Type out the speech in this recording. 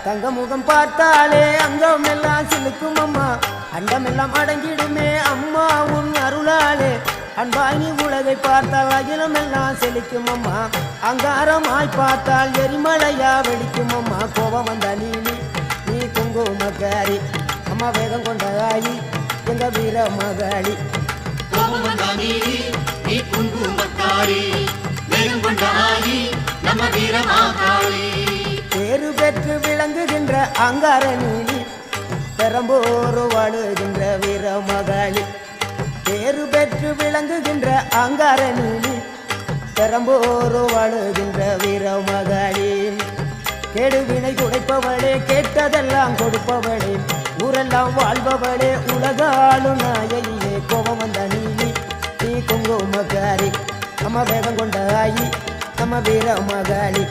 தங்க முகம் பார்த்தாலே அங்கம் எல்லாம் சிலுக்கும் அம்மா அண்டமெல்லாம் அடங்கிடுமே அம்மா உன் அருளாலே அன்பாகி உலகை பார்த்தால் அகிலம் எல்லாம் செழிக்கும் அம்மா அங்காரமாய் பார்த்தால் எரிமலையா வெடிக்கும் அம்மா கோபம் வந்த நீ குங்குமக்காரி அம்மா வேகம் கொண்ட ஆயி எங்க வீர மகாளி பேரு பெற்று விளங்குகின்ற அங்கார நீலி பெரம்போரு வாழுகின்ற வீர மகாளி பேரு பெற்று விளங்குகின்ற அங்கார நீலி பெரம்போரு வாழுகின்ற வீர மகாளி கேடுவினை துடைப்பவளே கேட்டதெல்லாம் கொடுப்பவளே ஊரெல்லாம் வாழ்பவளே உலகாளும் நாயகியே கோபம் வந்த நீ குங்குமக்காரி அம்மா வேகம் கொண்ட ஆயி நம்ம வீர மகாளி